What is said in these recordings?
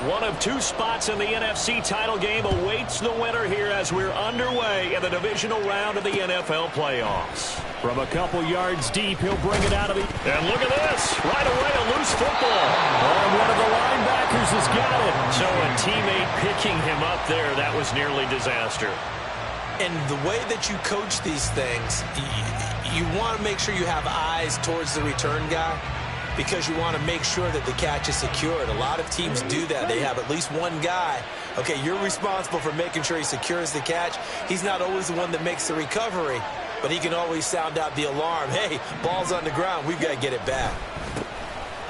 One of two spots in the NFC title game awaits the winner here as we're underway in the divisional round of the NFL playoffs. From a couple yards deep, he'll bring it out of the... And look at this. Right away, a loose football. And one of the linebackers has got it. So a teammate picking him up there, that was nearly disaster. And the way that you coach these things, you want to make sure you have eyes towards the return guy, because you want to make sure that the catch is secured. A lot of teams do that. They have at least one guy. Okay, you're responsible for making sure he secures the catch. He's not always the one that makes the recovery, but he can always sound out the alarm. Hey, ball's on the ground. We've got to get it back.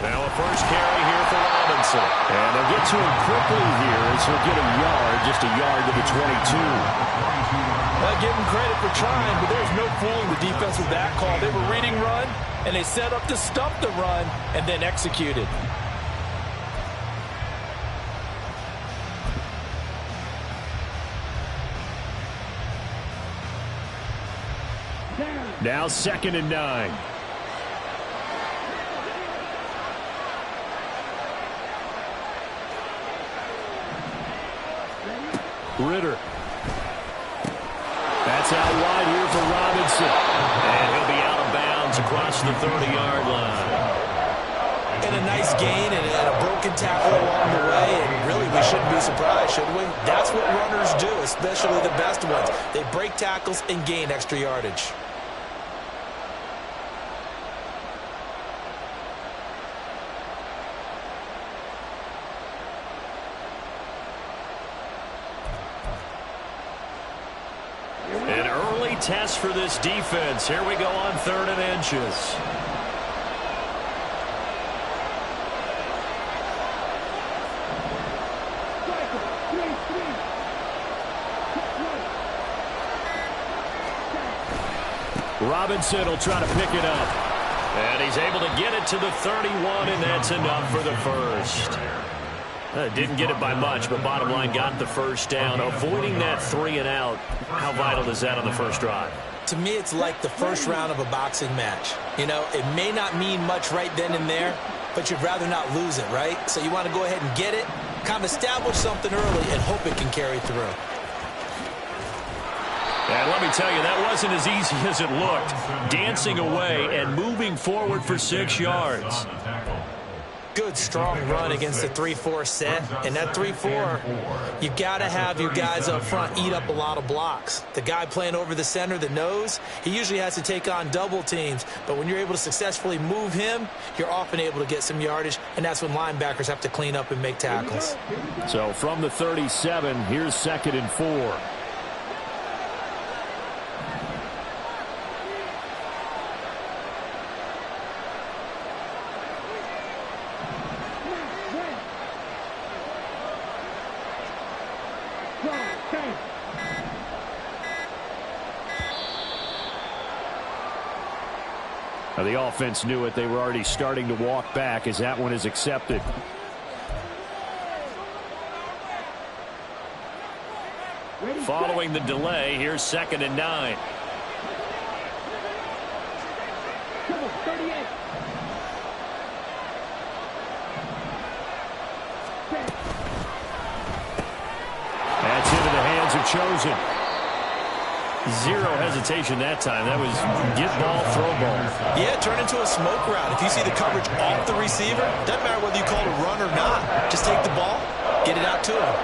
Now a first carry here for Robinson. And they'll get to him quickly here as he'll get a yard, just a yard to the 22. Well, give him credit for trying, but there's no fooling the defense with that call. They were reading run, and they set up to stop the run and then executed. Now 2nd and 9. Ritter. That's out wide here for Robinson. And he'll be out of bounds across the 30-yard line. And a nice gain and a broken tackle along the way. And really, we shouldn't be surprised, should we? That's what runners do, especially the best ones. They break tackles and gain extra yardage. An early test for this defense. Here we go on 3rd and inches. Robinson will try to pick it up. And he's able to get it to the 31, and that's enough for the first. Didn't get it by much, but bottom line, got the first down. Avoiding that 3 and out, how vital is that on the first drive? To me, it's like the first round of a boxing match. You know, it may not mean much right then and there, but you'd rather not lose it, right? So you want to go ahead and get it, kind of establish something early, and hope it can carry through. And let me tell you, that wasn't as easy as it looked. Dancing away and moving forward for 6 yards. Good, strong run against the 3-4 set. And that 3-4, you got to have your guys up front eat up a lot of blocks. The guy playing over the center, the nose, he usually has to take on double teams. But when you're able to successfully move him, you're often able to get some yardage, and that's when linebackers have to clean up and make tackles. So from the 37, here's 2nd and 4. Now the offense knew it. They were already starting to walk back as that one is accepted. Following the delay, here's 2nd and 9. That's into the hands of Chosen. Zero hesitation that time. That was get ball, throw ball. Yeah, turn into a smoke route. If you see the coverage off the receiver, doesn't matter whether you call it a run or not. Just take the ball, get it out to him.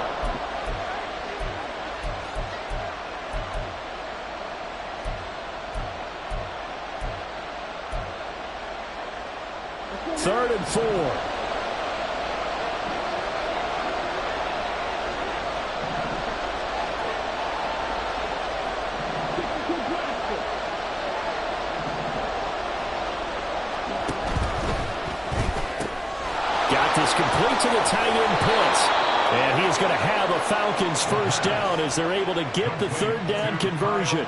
Third and 4. Is complete to the tight end Pitts. And he is going to have a Falcons first down as they're able to get the 3rd down conversion.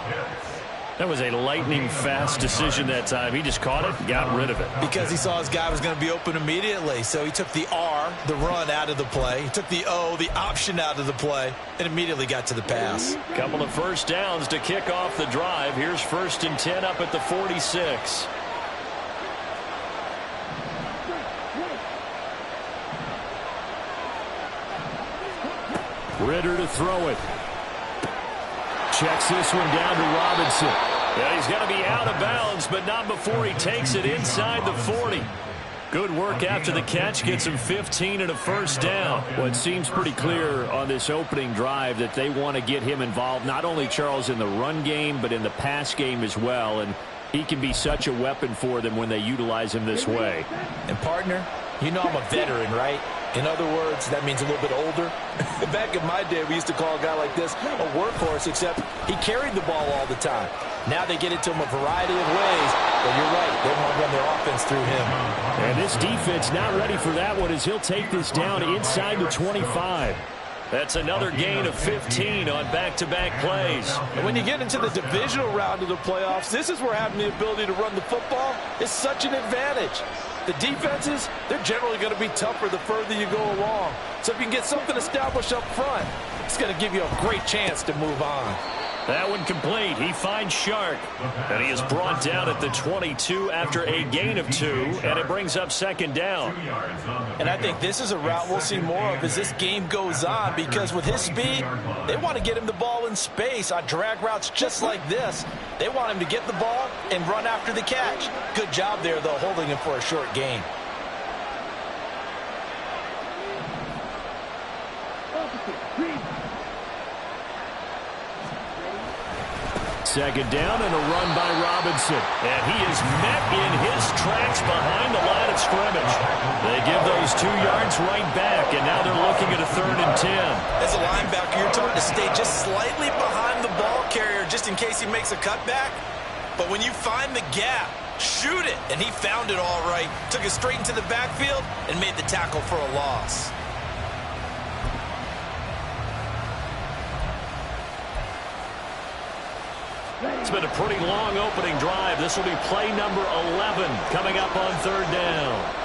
That was a lightning-fast decision that time. He just caught it, got rid of it. Because he saw his guy was going to be open immediately. So he took the R, the run, out of the play. He took the O, the option, out of the play, and immediately got to the pass. Couple of first downs to kick off the drive. Here's 1st and 10 up at the 46. Ritter to throw it. Checks this one down to Robinson. Yeah, he's got to be out of bounds, but not before he takes it inside the 40. Good work after the catch. Gets him 15 and a first down. Well, it seems pretty clear on this opening drive that they want to get him involved, not only, Charles, in the run game, but in the pass game as well. And he can be such a weapon for them when they utilize him this way. And, partner, you know I'm a veteran, right? In other words, that means a little bit older. Back in my day, we used to call a guy like this a workhorse, except he carried the ball all the time. Now they get it to him a variety of ways, but you're right, they want to run their offense through him. And this defense not ready for that one as he'll take this down inside the 25. That's another gain of 15 on back-to-back plays. And when you get into the divisional round of the playoffs, this is where having the ability to run the football is such an advantage. The defenses, they're generally going to be tougher the further you go along. So if you can get something established up front, it's going to give you a great chance to move on. That one complete. He finds Shark. And he is brought down at the 22 after a gain of 2, and it brings up second down. And I think this is a route we'll see more of as this game goes on, because with his speed, they want to get him the ball in space on drag routes just like this. They want him to get the ball and run after the catch. Good job there, though, holding him for a short gain. Second down and a run by Robinson. And he is met in his tracks behind the line of scrimmage. They give those 2 yards right back, and now they're looking at a 3rd and 10. As a linebacker, you're taught to stay just slightly behind the ball carrier just in case he makes a cutback. But when you find the gap, shoot it. And he found it all right. Took it straight into the backfield and made the tackle for a loss. It's been a pretty long opening drive. This will be play number 11 coming up on 3rd down.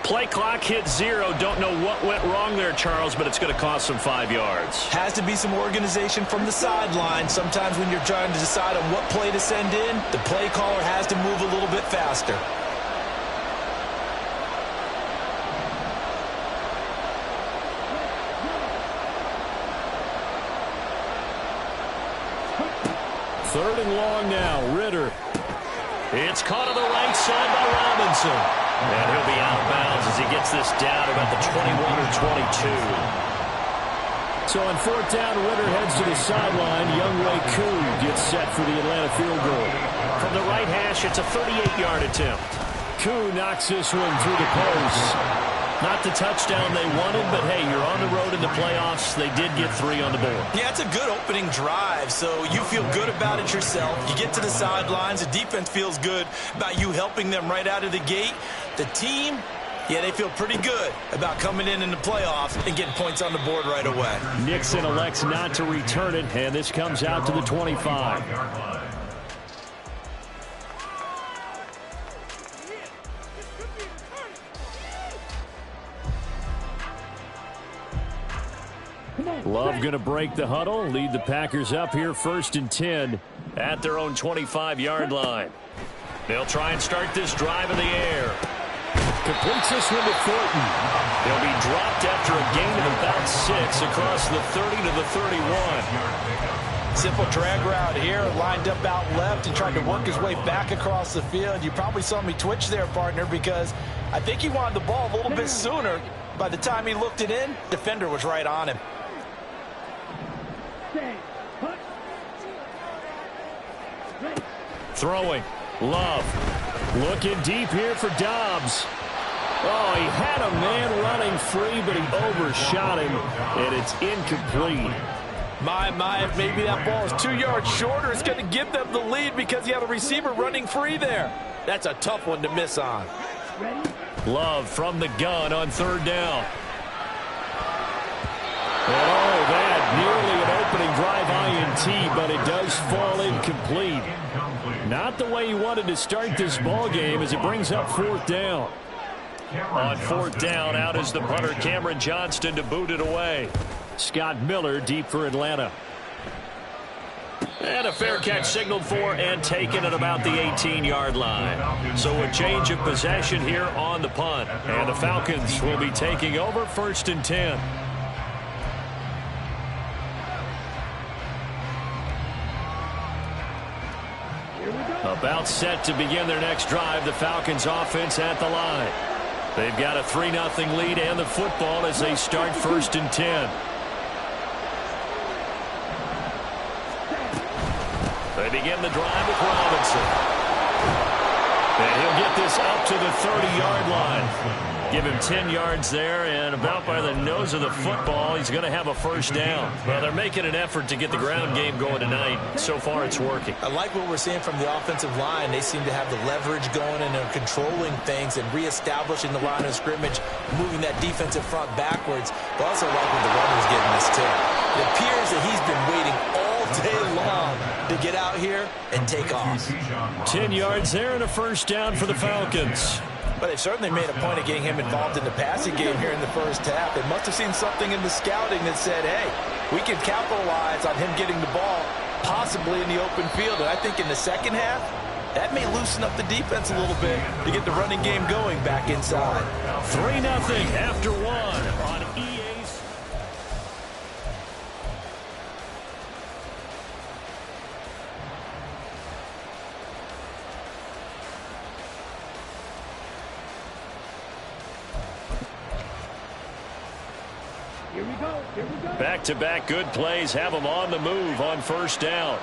Play clock hit 0. Don't know what went wrong there, Charles, but it's going to cost them 5 yards. Has to be some organization from the sideline. Sometimes when you're trying to decide on what play to send in, the play caller has to move a little bit faster. Third and long now. Ritter. It's caught on the right side by Robinson. And he'll be out of bounds as he gets this down about the 21 or 22. So on 4th down, Ritter heads to the sideline. Younghoe Koo gets set for the Atlanta field goal. From the right hash, it's a 38-yard attempt. Koo knocks this one through the post. Not the touchdown they wanted, but hey, you're on the road in the playoffs. They did get 3 on the board. Yeah, it's a good opening drive, so you feel good about it yourself. You get to the sidelines. The defense feels good about you helping them right out of the gate. The team, yeah, they feel pretty good about coming in the playoffs and getting points on the board right away. Nixon elects not to return it, and this comes out to the 25. Love going to break the huddle, lead the Packers up here 1st and 10 at their own 25-yard line. They'll try and start this drive in the air. Completes this one to Thornton. They'll be dropped after a gain of about 6 across the 30 to the 31. Simple drag route here, lined up out left and tried to work his way back across the field. You probably saw me twitch there, partner, because I think he wanted the ball a little bit sooner. By the time he looked it in, defender was right on him. Throwing. Love. Looking deep here for Dobbs. Oh, he had a man running free, but he overshot him, and it's incomplete. If maybe that ball is 2 yards shorter, it's going to give them the lead because you have a receiver running free there. That's a tough one to miss on. Love from the gun on 3rd down. Oh, that nearly an opening drive INT, but it does fall incomplete. Not the way he wanted to start this ball game as it brings up 4th down. On fourth down, out is the punter, Cameron Johnston, to boot it away. Scott Miller deep for Atlanta. And a fair catch signaled for and taken at about the 18-yard line. So a change of possession here on the punt. And the Falcons will be taking over 1st and 10. About set to begin their next drive, the Falcons offense at the line. They've got a 3-0 lead and the football as they start 1st and 10. They begin the drive with Robinson. And he'll get this up to the 30-yard line. Give him 10 yards there, and about by the nose of the football, he's going to have a first down. Well, they're making an effort to get the ground game going tonight. So far, it's working. I like what we're seeing from the offensive line. They seem to have the leverage going, and they're controlling things and reestablishing the line of scrimmage, moving that defensive front backwards. But also like what the runner's getting this too. It appears that he's been waiting all day long to get out here and take off. 10 yards there and a first down for the Falcons. But they've certainly made a point of getting him involved in the passing game here in the first half. They must have seen something in the scouting that said, hey, we can capitalize on him getting the ball possibly in the open field. And I think in the second half, that may loosen up the defense a little bit to get the running game going back inside. 3-0 after one on EA's. Back-to-back good plays have them on the move on first down.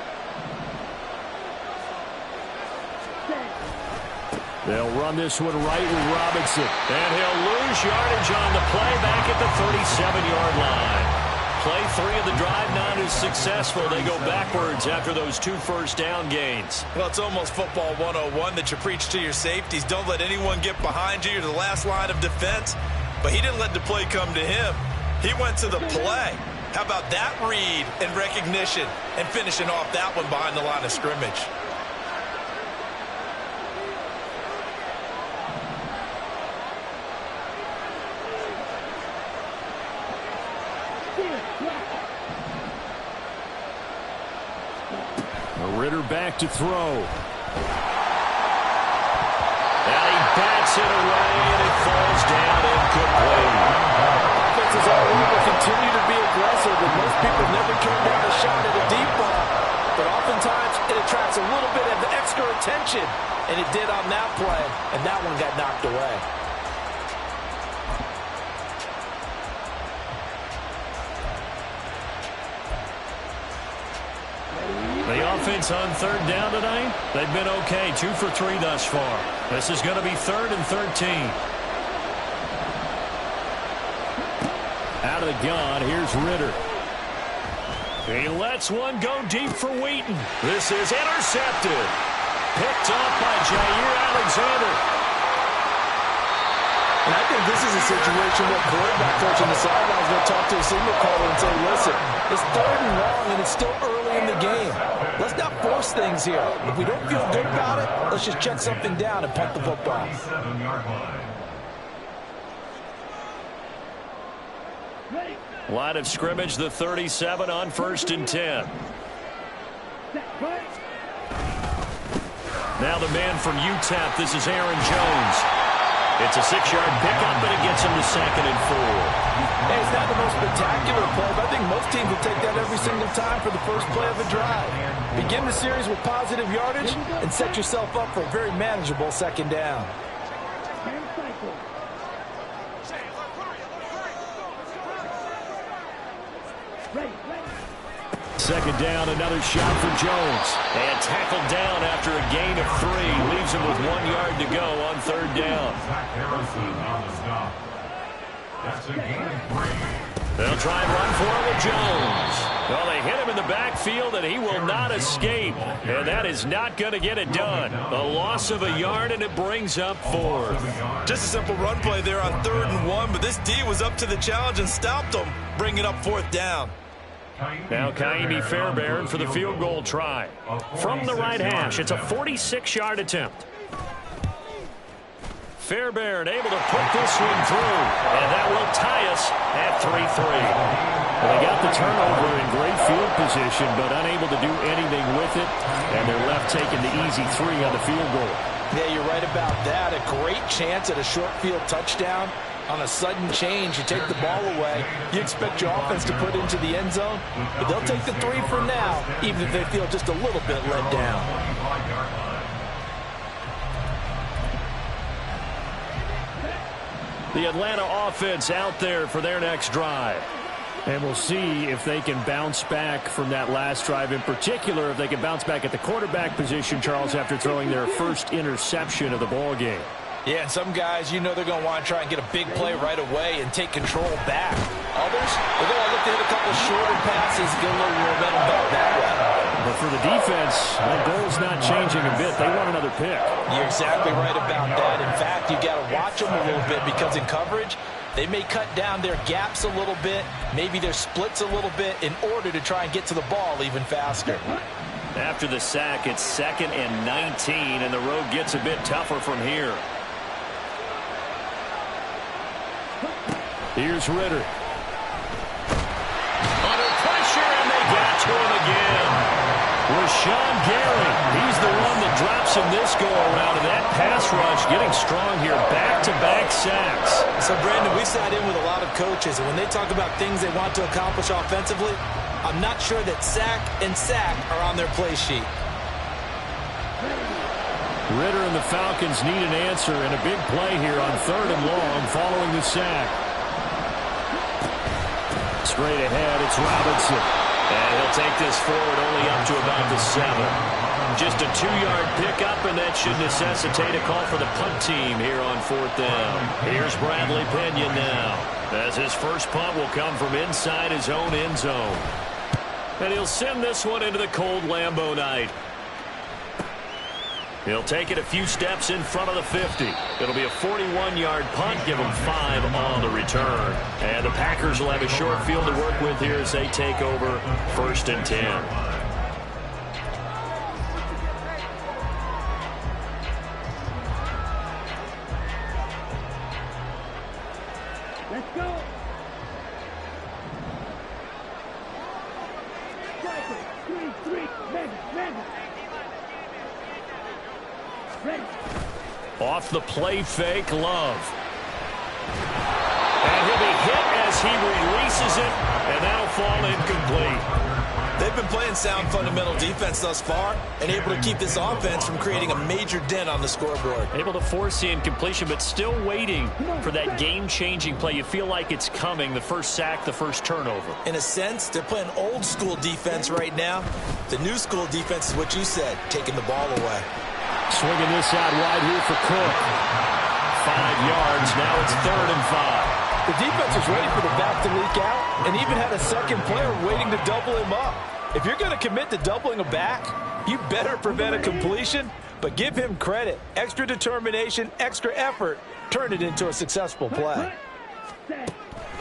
They'll run this one right with Robinson. And he'll lose yardage on the play back at the 37-yard line. Play 3 of the drive not as successful. They go backwards after those 2 first down gains. Well, it's almost football 101 that you preach to your safeties. Don't let anyone get behind you. You're the last line of defense. But he didn't let the play come to him. He went to the play. How about that read and recognition and finishing off that one behind the line of scrimmage? Ritter back to throw. And he bats it away, and it falls down incomplete. Offenses all over continue to be aggressive, and most people never turn down a shot at a deep ball. But oftentimes, it attracts a little bit of extra attention, and it did on that play, and that one got knocked away. The offense on third down tonight, they've been okay. 2 for 3 thus far. This is going to be 3rd and 13. Out of the gun, here's Ritter. He lets one go deep for Wheaton. This is intercepted. Picked off by Jair Alexander. And I think this is a situation where quarterback coach on the sideline is going to talk to a signal caller and say, listen, it's 3rd and long and it's still early in the game. Let's not force things here. If we don't feel good about it, let's just check something down and punt the football. Line of scrimmage, the 37 on 1st and 10. Now the man from UTEP, this is Aaron Jones. It's a 6-yard pickup, but it gets him to 2nd and 4. Hey, it's not the most spectacular play, but I think most teams will take that every single time for the first play of a drive. Begin the series with positive yardage and set yourself up for a very manageable 2nd down. Second down, another shot for Jones. And tackled down after a gain of 3. Leaves him with 1 yard to go on 3rd down. They'll try and run for it with Jones. Well, they hit him in the backfield, and he will not escape. And that is not going to get it done. A loss of a yard, and it brings up 4th. Just a simple run play there on 3rd and 1, but this D was up to the challenge and stopped him, bringing up 4th down. Now Kaimi Fairbairn for the field goal try. From the right hash, it's a 46-yard attempt. Fairbairn able to put this one through, and that will tie us at 3-3. Well, they got the turnover in great field position, but unable to do anything with it, and they're left taking the easy 3 on the field goal. Yeah, you're right about that. A great chance at a short field touchdown. On a sudden change, you take the ball away. You expect your offense to put into the end zone, but they'll take the 3 for now, even if they feel just a little bit let down. The Atlanta offense out there for their next drive. And we'll see if they can bounce back from that last drive, in particular if they can bounce back at the quarterback position, Charles, after throwing their first interception of the ball game. Yeah, and some guys, you know they're going to want to try and get a big play right away and take control back. Others, they're going to look to hit a couple shorter passes, get a little momentum back that way. But for the defense, the goal's not changing a bit. They want another pick. You're exactly right about that. In fact, you got to watch them a little bit because in coverage, they may cut down their gaps a little bit, maybe their splits a little bit in order to try and get to the ball even faster. After the sack, it's 2nd and 19, and the road gets a bit tougher from here. Here's Ritter. Under pressure, and they got to him again. Rashawn Gary, he's the one that drops him this go-around, and that pass rush getting strong here. Back-to-back sacks. So, Brandon, we sat in with a lot of coaches, and when they talk about things they want to accomplish offensively, I'm not sure that sack and sack are on their play sheet. Ritter and the Falcons need an answer, and a big play here on 3rd and long following the sack. Straight ahead, it's Robinson. And he'll take this forward only up to about the 7. Just a 2-yard pickup, and that should necessitate a call for the punt team here on 4th down. Here's Bradley Pinion now, as his first punt will come from inside his own end zone. And he'll send this one into the cold Lambeau night. He'll take it a few steps in front of the 50. It'll be a 41-yard punt, give him 5 on the return. And the Packers will have a short field to work with here as they take over 1st and 10. Let's go. Off the play fake, Love. And he'll be hit as he releases it, and that'll fall incomplete. They've been playing sound fundamental defense thus far and able to keep this offense from creating a major dent on the scoreboard. Able to force the incompletion, but still waiting for that game-changing play. You feel like it's coming, the first sack, the first turnover. In a sense, they're playing old-school defense right now. The new-school defense is what you said, taking the ball away. Swinging this out wide here for Cook. 5 yards, now it's 3rd and 5. The defense was ready for the back to leak out and even had a second player waiting to double him up. If you're going to commit to doubling a back, you better prevent a completion, but give him credit. Extra determination, extra effort, turn it into a successful play.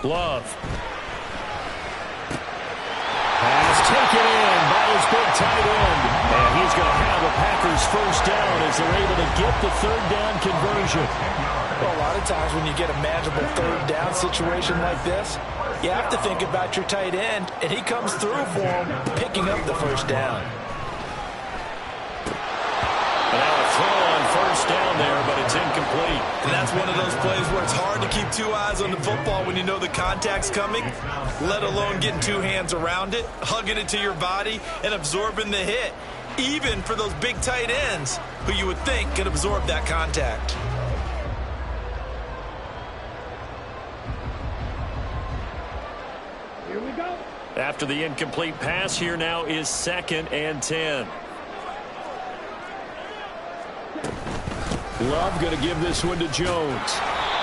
Love. Pass taken in by his big tight end. And he's going to have a Packers first down as they're able to get the 3rd down conversion. Well, a lot of times when you get a manageable 3rd down situation like this, you have to think about your tight end, and he comes through for him, picking up the first down. And now a throw on 1st down there, but it's incomplete. And that's one of those plays where it's hard to keep 2 eyes on the football when you know the contact's coming, let alone getting 2 hands around it, hugging it to your body, and absorbing the hit, even for those big tight ends who you would think could absorb that contact. Here we go. After the incomplete pass, here now is 2nd and 10. Love going to give this one to Jones.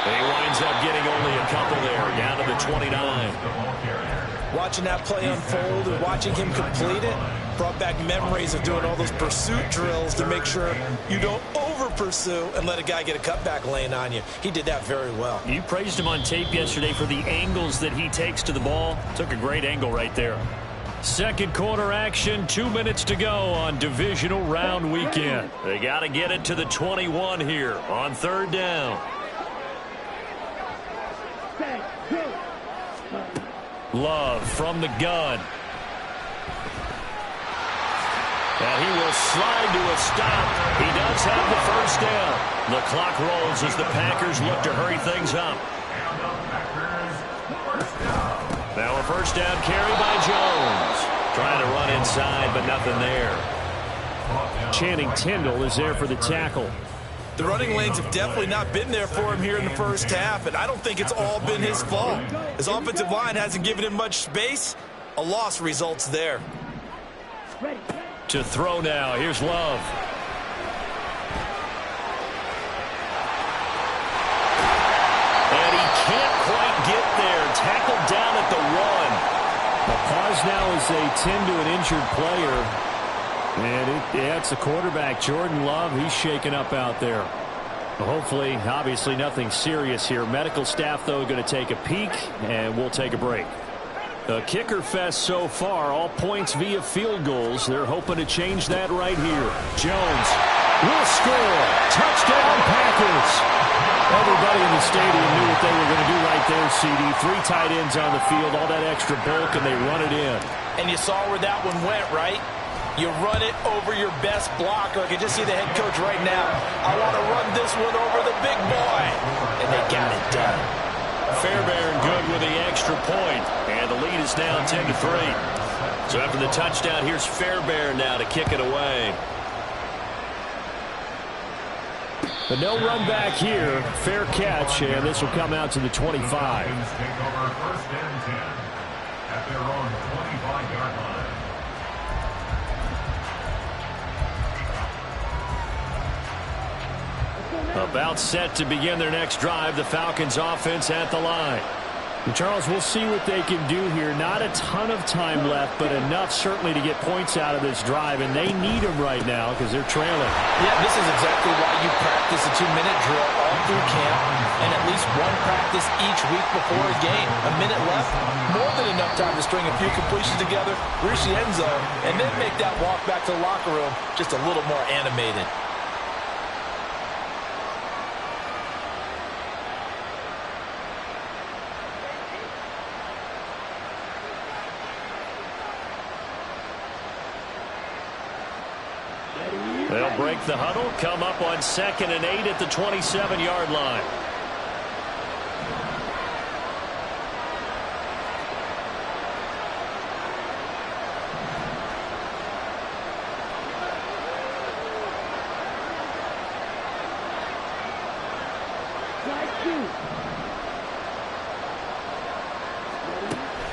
And he winds up getting only a couple there, down to the 29. Watching that play unfold and watching him complete it brought back memories of doing all those pursuit drills to make sure you don't over-pursue and let a guy get a cutback lane on you. He did that very well. You praised him on tape yesterday for the angles that he takes to the ball. Took a great angle right there. Second quarter action, 2 minutes to go on divisional round weekend. They got to get it to the 21 here on third down. Love from the gun. And he will slide to a stop. He does have the first down. The clock rolls as the Packers look to hurry things up. Now a first down carry by Jones. Trying to run inside, but nothing there. Channing Tindall is there for the tackle. The running lanes have definitely not been there for him here in the first half, and I don't think it's all been his fault. His offensive line hasn't given him much space. A loss results there. To throw now. Here's Love. And he can't quite get there. Tackled down at the 1. The pause now as they tend to an injured player. And it's the quarterback, Jordan Love. He's shaken up out there. Hopefully, obviously nothing serious here. Medical staff, though, going to take a peek, and we'll take a break. A kicker fest so far, all points via field goals. They're hoping to change that right here. Jones will score. Touchdown, Packers. Everybody in the stadium knew what they were going to do right there, CD. 3 tight ends on the field, all that extra bulk, and they run it in. And you saw where that one went, right? You run it over your best blocker. I can just see the head coach right now. I want to run this one over the big boy. And they got it done. Fairbairn good with the extra point. And the lead is now 10-3. So after the touchdown, here's Fairbairn now to kick it away. But no run back here. Fair catch, and this will come out to the 25. Take over first and 10 at their own 25-yard line. About set to begin their next drive. The Falcons offense at the line. And Charles, we'll see what they can do here. Not a ton of time left, but enough certainly to get points out of this drive, and they need them right now because they're trailing. Yeah, this is exactly why you practice a 2-minute drill all through camp and at least one practice each week before a game. A minute left, more than enough time to string a few completions together, reach the end zone, and then make that walk back to the locker room just a little more animated. They'll break the huddle, come up on 2nd and 8 at the 27-yard line.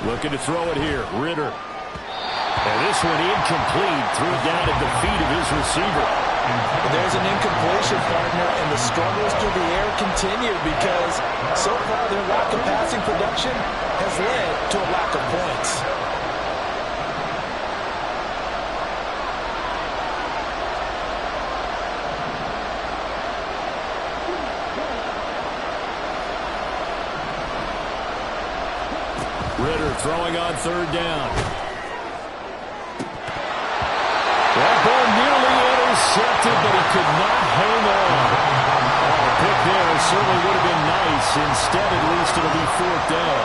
Looking to throw it here. Ritter. And this one incomplete. Threw it down at the feet of his receiver. There's an incompletion, partner, and the struggles through the air continue because so far their lack of passing production has led to a lack of points. Ritter throwing on 3rd down. That ball nearly intercepted, but he could not hang on. The pick there certainly would have been nice. Instead, at least, it'll be 4th down.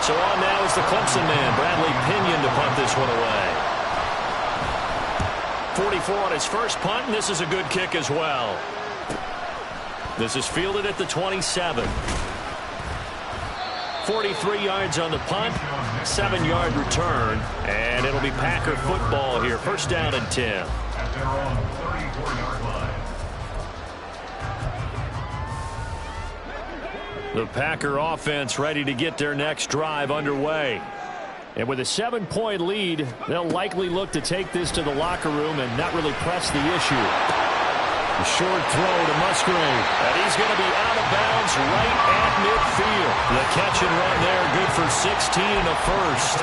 So on now is the Clemson man, Bradley Pinion, to punt this one away. 44 on his first punt, and this is a good kick as well. This is fielded at the 27. 43 yards on the punt, 7-yard return, and it'll be Packer football here. First down and 10. At their own 34-yard line. The Packer offense ready to get their next drive underway. And with a 7-point lead, they'll likely look to take this to the locker room and not really press the issue. A short throw to Musgrave. And he's going to be out of bounds right at midfield. The catch and run there, good for 16 and a first.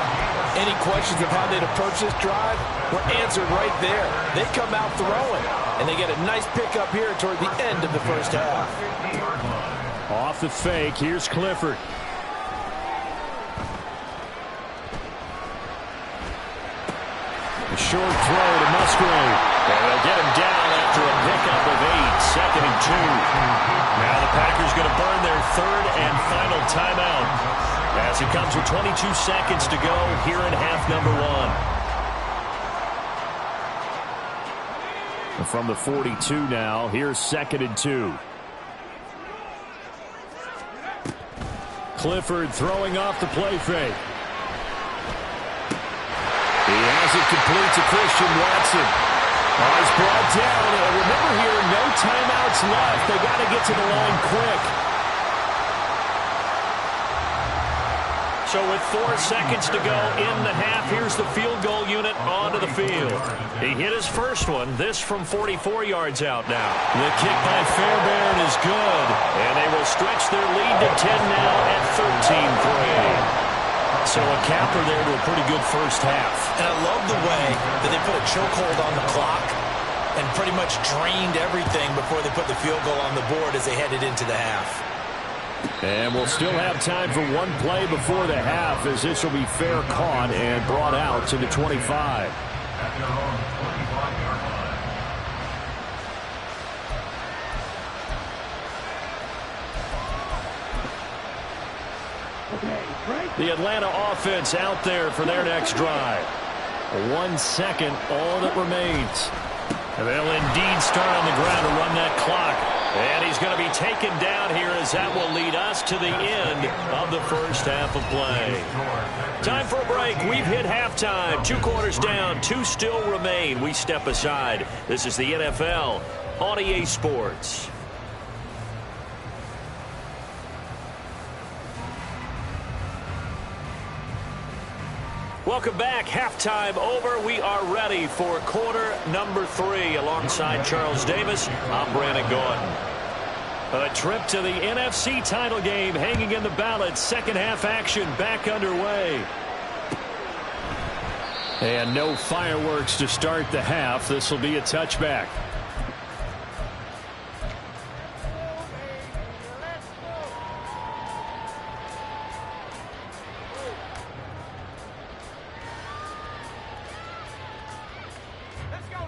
Any questions of how they'd approach this drive were answered right there. They come out throwing, and they get a nice pickup here toward the end of the first half. Off the fake, here's Clifford. short throw to Musgrave. And they'll get him down after a pickup of 8, 2nd and 2. Now the Packers going to burn their third and final timeout as it comes with 22 seconds to go here in half number 1. From the 42 now, here's 2nd and 2. Clifford throwing off the play fake. He has it complete to Christian Watson. He's brought down. And remember here, no timeouts left. They got to get to the line quick. So with 4 seconds to go in the half, here's the field goal unit onto the field. He hit his first one, this from 44 yards out now. The kick by Fairbairn is good. And they will stretch their lead to 10 now at 13-3. So a capper there to a pretty good first half. And I love the way that they put a chokehold on the clock and pretty much drained everything before they put the field goal on the board as they headed into the half. And we'll still have time for one play before the half, as this will be fair caught and brought out to the 25. At their own 25-yard line. The Atlanta offense out there for their next drive. 1 second, all that remains. And they'll indeed start on the ground to run that clock. And he's going to be taken down here as that will lead us to the end of the first half of play. Time for a break. We've hit halftime. 2 quarters down, 2 still remain. We step aside. This is the NFL on EA Sports. Welcome back. Halftime over. We are ready for quarter number 3. Alongside Charles Davis, I'm Brandon Gordon. A trip to the NFC title game hanging in the balance. Second half action back underway. And no fireworks to start the half. This will be a touchback.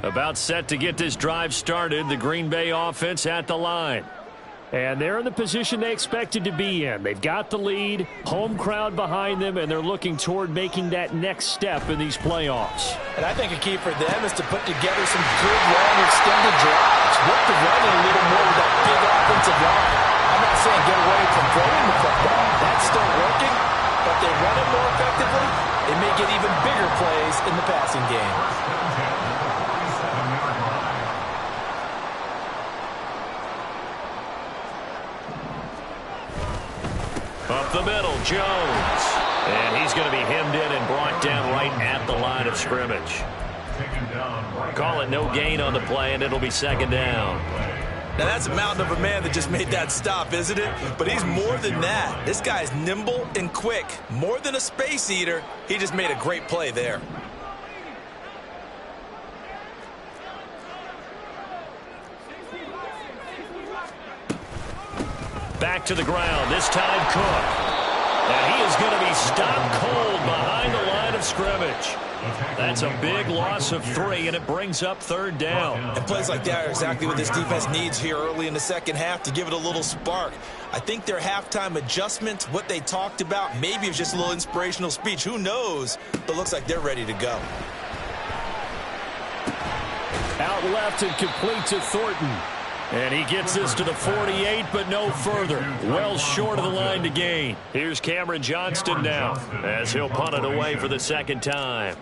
About set to get this drive started. The Green Bay offense at the line. And they're in the position they expected to be in. They've got the lead, home crowd behind them, and they're looking toward making that next step in these playoffs. And I think a key for them is to put together some good, long, extended drives. Work the running a little more with that big offensive line. I'm not saying get away from throwing the football. That's still working, but they run it more effectively. They may get even bigger plays in the passing game. Up the middle, Jones. And he's going to be hemmed in and brought down right at the line of scrimmage. Call it no gain on the play, and it'll be second down. Now that's a mountain of a man that just made that stop, isn't it? But he's more than that. This guy's nimble and quick. More than a space eater. He just made a great play there. Back to the ground, this time Cook. And he is going to be stopped cold behind the line of scrimmage. That's a big loss of 3, and it brings up third down. And plays like that are exactly what this defense needs here early in the second half to give it a little spark. I think their halftime adjustments, what they talked about, maybe it was just a little inspirational speech. Who knows? But looks like they're ready to go. Out left and complete to Thornton. And he gets this to the 48, but no further. Well short of the line to gain. Here's Cameron Johnston now as he'll punt it away for the second time.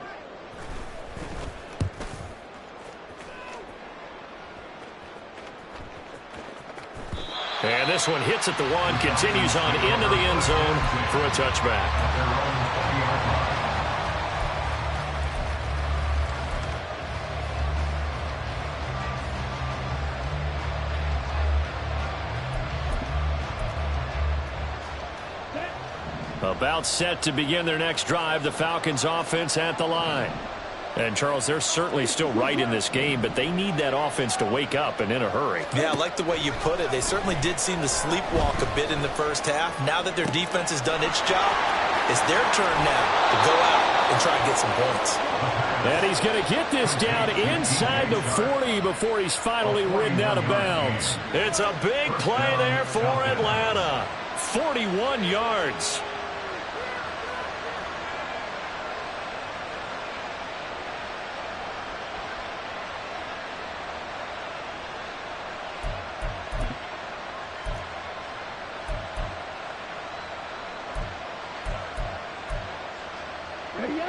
And this one hits at the 1, continues on into the end zone for a touchback. About set to begin their next drive, the Falcons offense at the line. And, Charles, they're certainly still right in this game, but they need that offense to wake up and in a hurry. Yeah, I like the way you put it. They certainly did seem to sleepwalk a bit in the first half. Now that their defense has done its job, It's their turn now to go out and try and get some points. And he's going to get this down inside the 40 before he's finally ridden out of bounds. It's a big play there for Atlanta. 41 yards.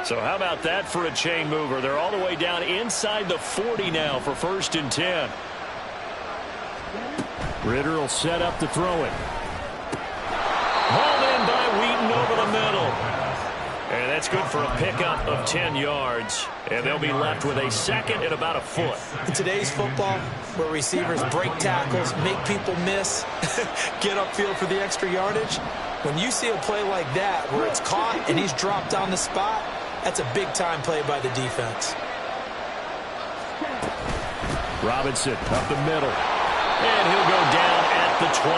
So how about that for a chain mover? They're all the way down inside the 40 now for 1st and 10. Ritter will set up to throw it. Hauled in by Wheaton over the middle. And that's good for a pickup of 10 yards. And they'll be left with a second and about a foot. In today's football, where receivers break tackles, make people miss, get upfield for the extra yardage, when you see a play like that where it's caught and he's dropped on the spot, that's a big-time play by the defense. Robinson up the middle. And he'll go down at the 28.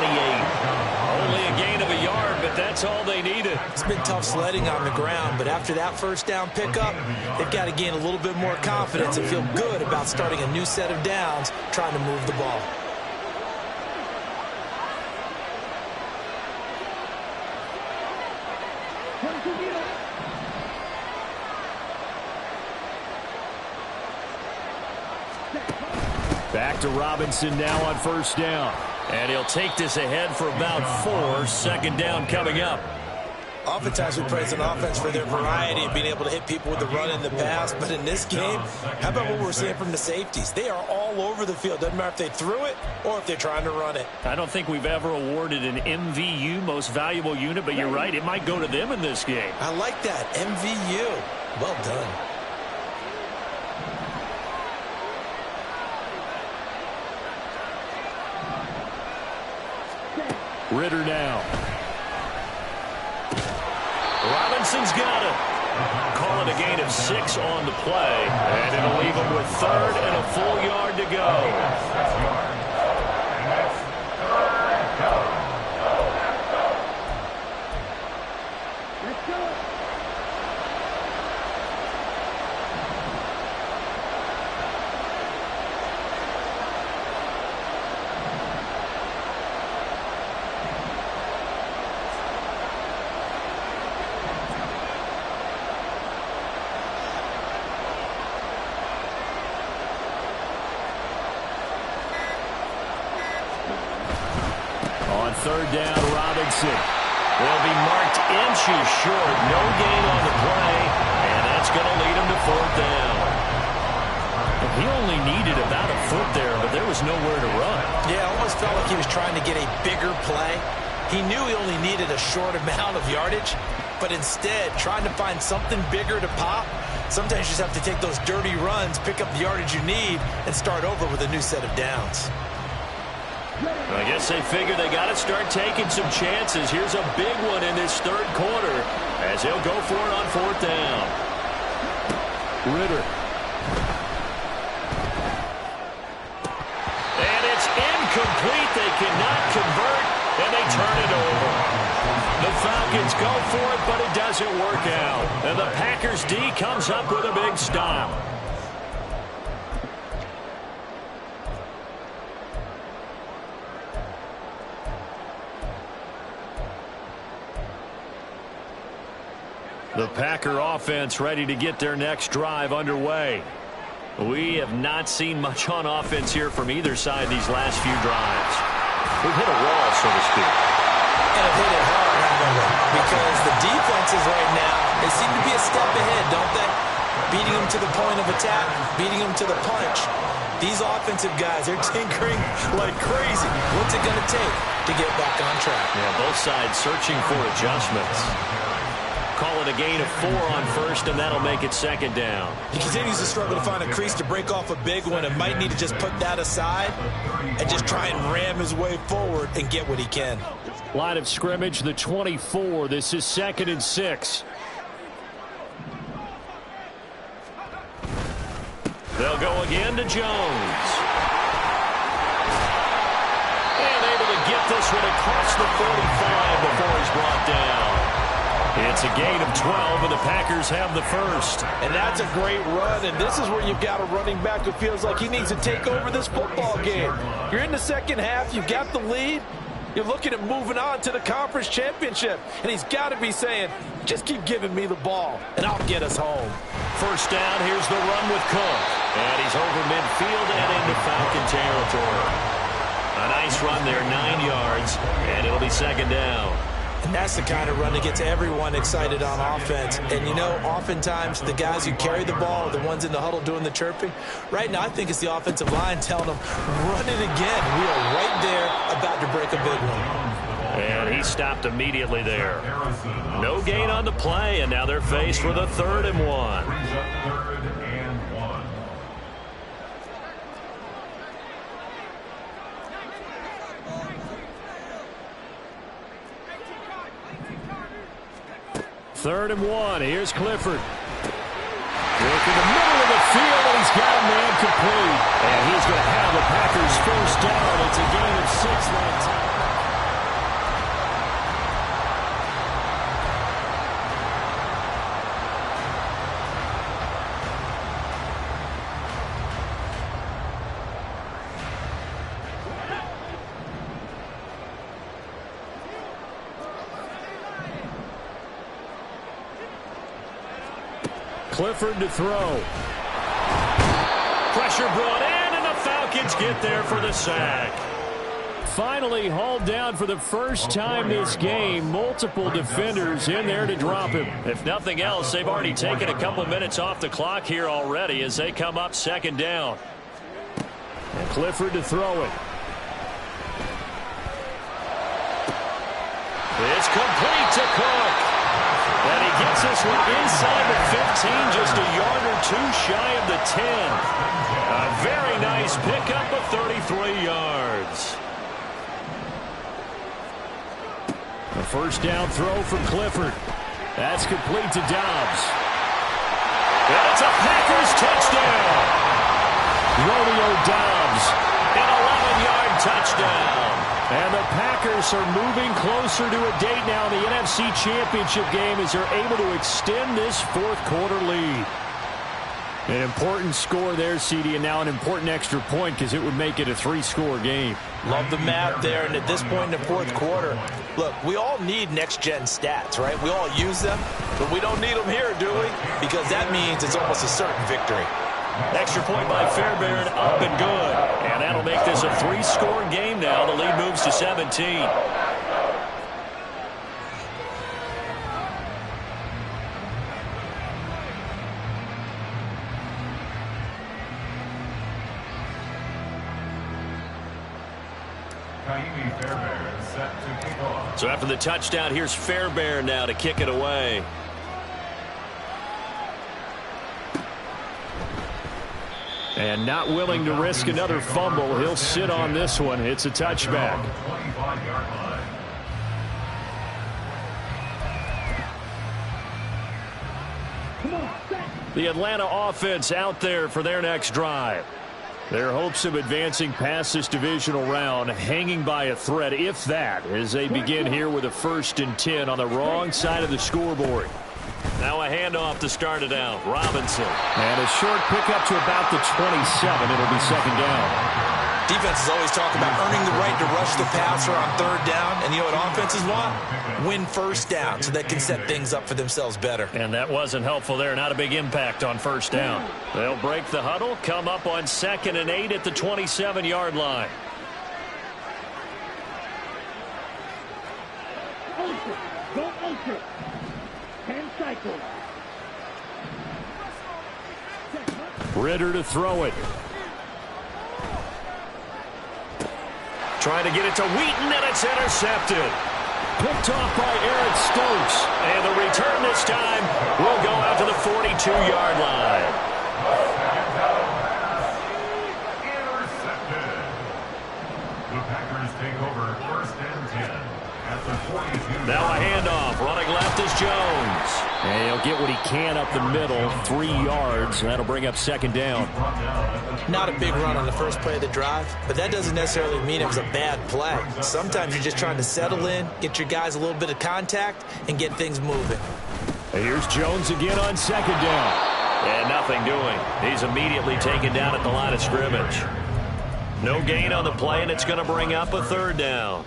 Only a gain of a yard, but that's all they needed. It's been tough sledding on the ground, but after that first down pickup, they've got to gain a little bit more confidence and feel good about starting a new set of downs, trying to move the ball. Back to Robinson now on 1st down. And he'll take this ahead for about 4. 2nd down coming up. Oftentimes we praise an offense for their variety of being able to hit people with the run and the pass. But in this game, how about what we're seeing from the safeties? They are all over the field. Doesn't matter if they threw it or if they're trying to run it. I don't think we've ever awarded an MVU, most valuable unit, but you're right. It might go to them in this game. I like that. MVU. Well done. Ritter now. Robinson's got it. Call it a gain of 6 on the play. And it'll leave him with 3rd and a full yard to go. On 3rd down, Robinson. They'll be marked inches short. No gain on the play, and that's going to lead him to 4th down. He only needed about a foot there, but there was nowhere to run. Yeah, almost felt like he was trying to get a bigger play. He knew he only needed a short amount of yardage, but instead, trying to find something bigger to pop, sometimes you just have to take those dirty runs, pick up the yardage you need, and start over with a new set of downs. I guess they figure they got to start taking some chances. Here's a big one in this 3rd quarter as he'll go for it on 4th down. Ritter. And it's incomplete. They cannot convert, and they turn it over. The Falcons go for it, but it doesn't work out. And the Packers D comes up with a big stop. The Packer offense ready to get their next drive underway. We have not seen much on offense here from either side these last few drives. We've hit a wall, so to speak. And have hit it hard, because the defenses right now, they seem to be a step ahead, don't they? Beating them to the point of attack, beating them to the punch. These offensive guys, they're tinkering like crazy. What's it going to take to get back on track? Yeah, both sides searching for adjustments. Call it a gain of 4 on 1st, and that'll make it 2nd down. He continues to struggle to find a crease to break off a big one and might need to just put that aside and just try and ram his way forward and get what he can. Line of scrimmage, the 24. This is 2nd and 6. They'll go again to Jones. And able to get this one across the 45 before he's brought down. It's a gain of 12, and the Packers have the first. And that's a great run, and this is where you've got a running back who feels like he needs to take over this football game. You're in the second half, you've got the lead, you're looking at moving on to the conference championship, and he's got to be saying, just keep giving me the ball, and I'll get us home. First down, here's the run with Cook. And he's over midfield and into Falcon territory. A nice run there, 9 yards, and it'll be second down. And that's the kind of run that gets everyone excited on offense. And, you know, oftentimes the guys who carry the ball are the ones in the huddle doing the chirping. Right now, I think it's the offensive line telling them, run it again. We are right there about to break a big one. And he stopped immediately there. No gain on the play, and now they're faced with a 3rd and 1. Third and 1. Here's Clifford. Work in the middle of the field, and he's got a man complete. And he's going to have the Packers first down. It's a gain of 6 that time. Clifford to throw. Pressure brought in, and the Falcons get there for the sack. Finally hauled down for the first time this game. Multiple defenders in there to drop him. If nothing else, they've already taken a couple minutes off the clock here already as they come up second down. And Clifford to throw it. It's complete to Cook. And he gets this one inside the 15, just a yard or 2 shy of the 10. A very nice pickup of 33 yards. A first down throw from Clifford. That's complete to Dobbs. And it's a Packers touchdown. Romeo Dobbs, an 11-yard touchdown. And the Packers are moving closer to a date now in the NFC Championship game as they're able to extend this fourth-quarter lead. An important score there, CD, and now an important extra point because it would make it a 3-score game. Love the map there, and at this point in the fourth quarter, look, we all need next-gen stats, right? We all use them, but we don't need them here, do we? Because that means it's almost a certain victory. Extra point by Fairbairn, up and good. And that'll make this a 3-score game now. The lead moves to 17. So after the touchdown, here's Fairbairn now to kick it away. And not willing to risk another fumble. He'll sit on this one. It's a touchback. The Atlanta offense out there for their next drive. Their hopes of advancing past this divisional round hanging by a thread, if that, as they begin here with a 1st and 10 on the wrong side of the scoreboard. Now a handoff to start it out. Robinson. And a short pickup to about the 27. It'll be second down. Defenses always talk about earning the right to rush the passer on 3rd down. And you know what offenses want? Win first down so they can set things up for themselves better. And that wasn't helpful there. Not a big impact on 1st down. They'll break the huddle, come up on 2nd and 8 at the 27-yard line. Ultra. Go ultra. 10 cycles. Ritter to throw it. Trying to get it to Wheaton, and it's intercepted. Picked off by Eric Stokes. And the return this time will go out to the 42-yard line. Intercepted. The Packers take over 1st and 10 at the 42. Now a handoff. Running left is Jones. And he'll get what he can up the middle, 3 yards. That'll bring up second down. Not a big run on the first play of the drive, but that doesn't necessarily mean it was a bad play. Sometimes you're just trying to settle in, get your guys a little bit of contact, and get things moving. And here's Jones again on second down. And nothing doing. He's immediately taken down at the line of scrimmage. No gain on the play, and it's going to bring up a third down.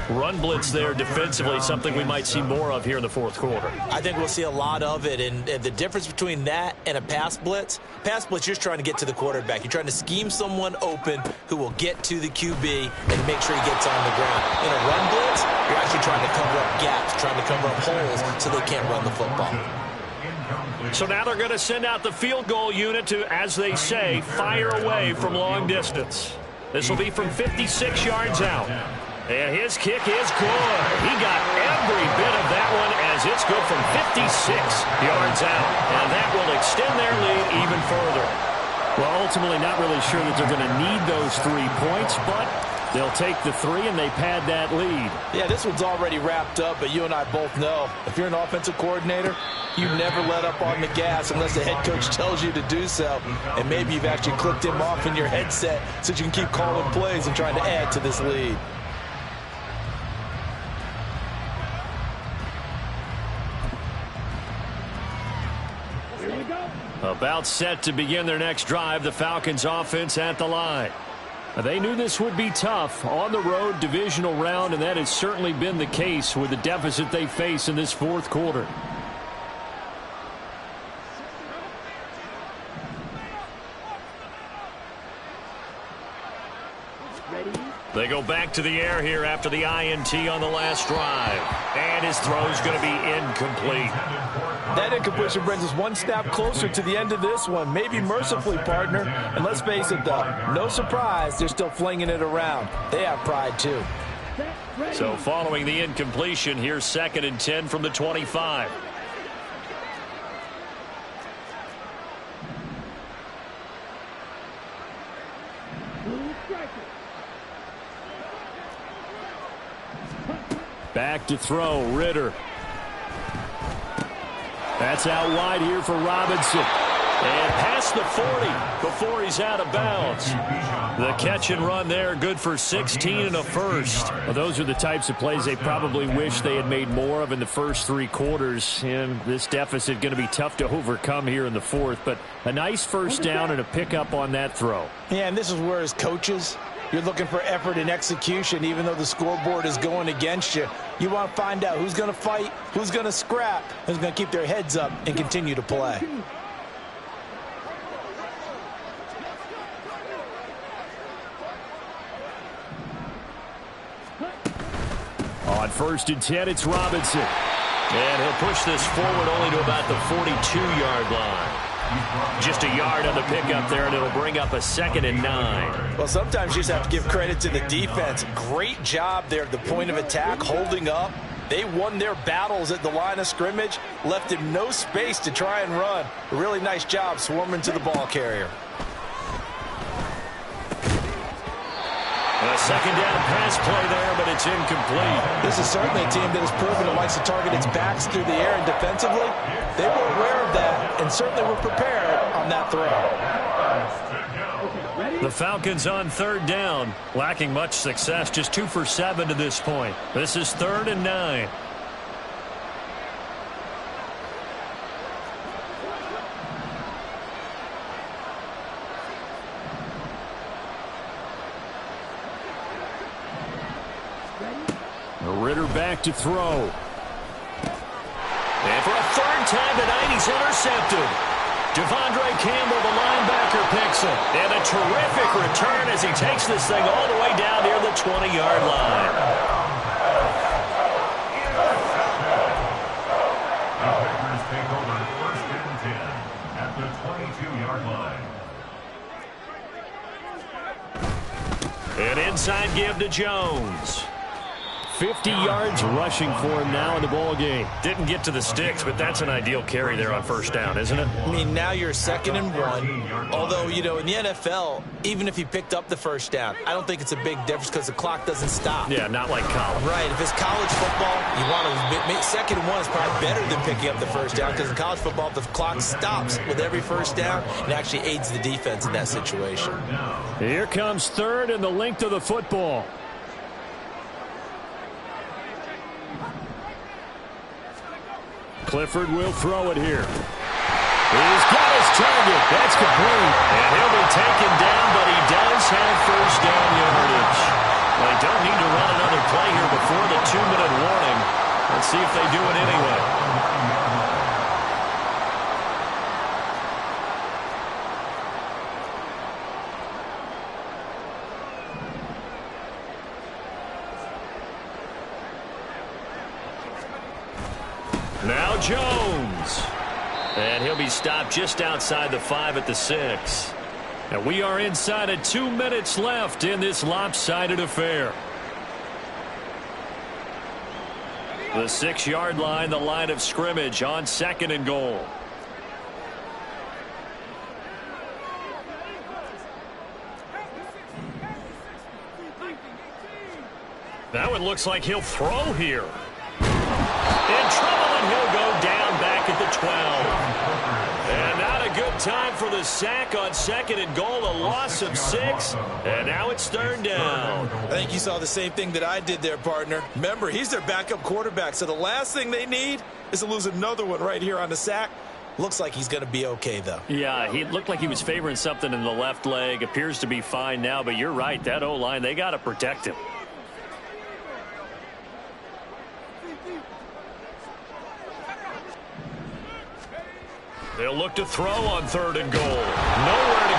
Run blitz there defensively, something we might see more of here in the fourth quarter. I think we'll see a lot of it, and the difference between that and a pass blitz, you're just trying to get to the quarterback. You're trying to scheme someone open who will get to the QB and make sure he gets on the ground. In a run blitz, you're actually trying to cover up gaps, trying to cover up holes so they can't run the football. So now they're going to send out the field goal unit to, as they say, fire away from long distance. This will be from 56 yards out. And his kick is good. He got every bit of that one as it's good from 56 yards out. And that will extend their lead even further. Well, ultimately not really sure that they're going to need those 3 points, but they'll take the 3 and they pad that lead. Yeah, this one's already wrapped up, but you and I both know if you're an offensive coordinator, you never let up on the gas unless the head coach tells you to do so. And maybe you've actually clicked him off in your headset so you can keep calling plays and trying to add to this lead. About set to begin their next drive, the Falcons offense at the line. They knew this would be tough on the road, divisional round, and that has certainly been the case with the deficit they face in this fourth quarter. They go back to the air here after the INT on the last drive. And his throw is going to be incomplete. That incompletion brings us one step closer to the end of this one. Maybe mercifully, partner. And let's face it, though, no surprise, they're still flinging it around. They have pride, too. So following the incompletion, here's 2nd and 10 from the 25. Back to throw, Ritter. That's out wide here for Robinson. And past the 40 before he's out of bounds. The catch and run there, good for 16 and a first. Well, those are the types of plays they probably wish they had made more of in the first 3 quarters. And this deficit going to be tough to overcome here in the fourth. But a nice first down and a pickup on that throw. Yeah, and this is where as coaches, you're looking for effort and execution, even though the scoreboard is going against you. You want to find out who's going to fight, who's going to scrap, who's going to keep their heads up and continue to play. On 1st and 10, it's Robinson. And he'll push this forward only to about the 42-yard line. Just a yard on the pickup there, and it'll bring up a 2nd and 9. Well, sometimes you just have to give credit to the defense. Great job there at the point of attack, holding up. They won their battles at the line of scrimmage, left him no space to try and run. A really nice job swarming to the ball carrier. A 2nd down pass play there, but it's incomplete. This is certainly a team that has proven it likes to target its backs through the air, and defensively, they were aware of that and certainly were prepared on that throw. The Falcons on 3rd down, lacking much success, just 2 for 7 to this point. This is 3rd and 9. Ritter back to throw. And for a 3rd time tonight, he's intercepted. Devondre Campbell, the linebacker, picks it. And a terrific return as he takes this thing all the way down near the 20-yard line. The Packers take over 1st and 10 at the 22-yard line. An inside give to Jones. 50 yards rushing for him now in the ball game. Didn't get to the sticks, but that's an ideal carry there on first down, isn't it? I mean, now you're 2nd and 1. Although, you know, in the NFL, even if he picked up the first down, I don't think it's a big difference because the clock doesn't stop. Yeah, not like college. Right. If it's college football, you want to make 2nd and 1 is probably better than picking up the first down because in college football, the clock stops with every first down and actually aids the defense in that situation. Here comes 3rd and the length of the football. Clifford will throw it here. He's got his target. That's complete. And he'll be taken down, but he does have first down yardage. They don't need to run another play here before the 2-minute warning. Let's see if they do it anyway. Now Jones. And he'll be stopped just outside the 5 at the 6. And we are inside of 2 minutes left in this lopsided affair. The 6-yard line, the line of scrimmage on 2nd and goal. That one looks like he'll throw here. In trouble, and he'll go down back at the 12. And not a good time for the sack on 2nd and goal, a loss of 6. And now it's 3rd down. I think you saw the same thing that I did there, partner. Remember, he's their backup quarterback, so the last thing they need is to lose another one right here on the sack. Looks like he's going to be okay, though. Yeah, he looked like he was favoring something in the left leg. Appears to be fine now, but you're right. That O-line, they got to protect him. They'll look to throw on 3rd and goal. Nowhere to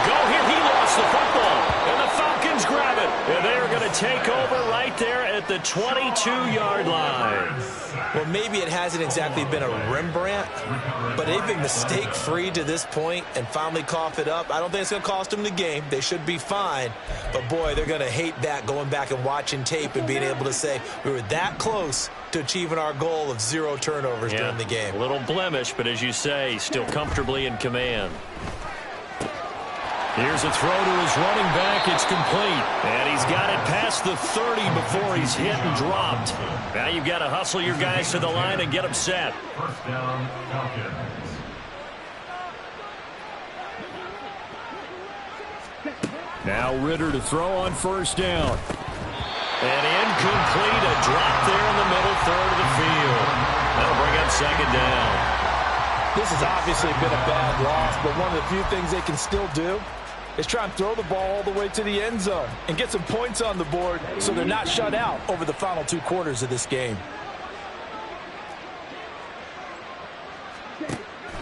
go here. He lost the football. And the Falcons grab it. And they are going to take over right there at the 22-yard line. Well, maybe it hasn't exactly been a Rembrandt, but they've been mistake-free to this point and finally cough it up. I don't think it's going to cost them the game. They should be fine. But, boy, they're going to hate that, going back and watching tape and being able to say we were that close to achieving our goal of 0 turnovers during the game. A little blemish, but as you say, still comfortably in command. Here's a throw to his running back. It's complete. And he's got it past the 30 before he's hit and dropped. Now you've got to hustle your guys to the line and get them set. First down, Falcons. Now Ritter to throw on 1st down. And incomplete. A drop there in the middle 3rd of the field. That'll bring up 2nd down. This has obviously been a bad loss, but one of the few things they can still do is try and throw the ball all the way to the end zone and get some points on the board so they're not shut out over the final 2 quarters of this game.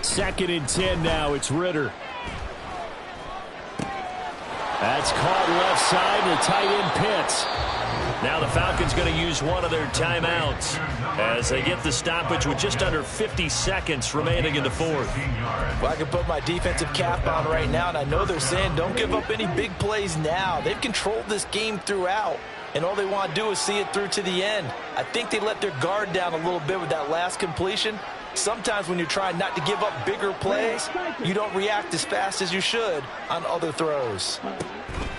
2nd and 10 now. It's Ritter. That's caught left side. The tight end Pitts. Now the Falcons going to use one of their timeouts as they get the stoppage with just under 50 seconds remaining in the 4th. Well, I can put my defensive cap on right now, and I know they're saying don't give up any big plays now. They've controlled this game throughout, and all they want to do is see it through to the end. I think they let their guard down a little bit with that last completion. Sometimes when you're trying not to give up bigger plays, you don't react as fast as you should on other throws.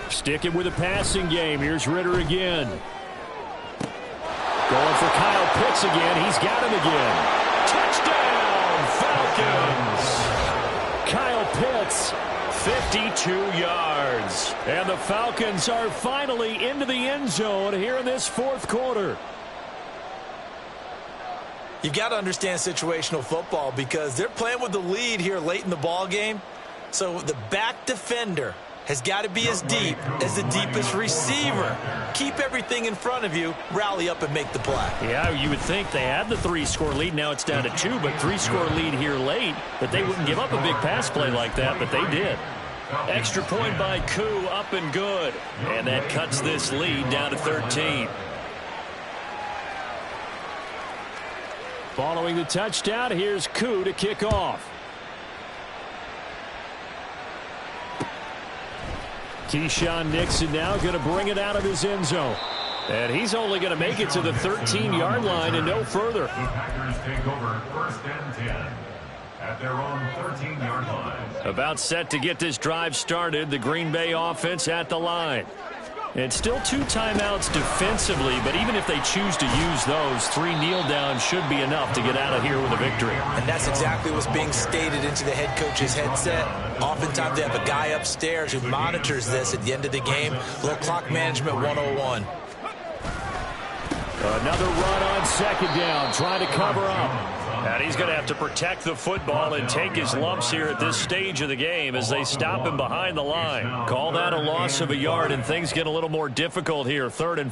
Sticking with a passing game. Here's Ritter again. Going for Kyle Pitts again. He's got him again. Touchdown, Falcons! Kyle Pitts, 52 yards. And the Falcons are finally into the end zone here in this 4th quarter. You've got to understand situational football because they're playing with the lead here late in the ball game. So the back defender has got to be as deep as the deepest receiver. Keep everything in front of you, rally up and make the play. Yeah, you would think they had the 3-score lead. Now it's down to 2, but 3-score lead here late, that they wouldn't give up a big pass play like that, but they did. Extra point by Koo, up and good. And that cuts this lead down to 13. Following the touchdown, here's Koo to kick off. Keyshawn Nixon now going to bring it out of his end zone. And he's only going to make it to the 13-yard line and no further. The Packers take over 1st and 10 at their own 13-yard line. About set to get this drive started, the Green Bay offense at the line. And still 2 timeouts defensively, but even if they choose to use those, 3 kneel downs should be enough to get out of here with a victory. And that's exactly what's being stated into the head coach's headset. Oftentimes they have a guy upstairs who monitors this at the end of the game. Little clock management 101. Another run on 2nd down, trying to cover up. And he's going to have to protect the football and take his lumps here at this stage of the game as they stop him behind the line. Call that a loss of a yard, and things get a little more difficult here. 3rd and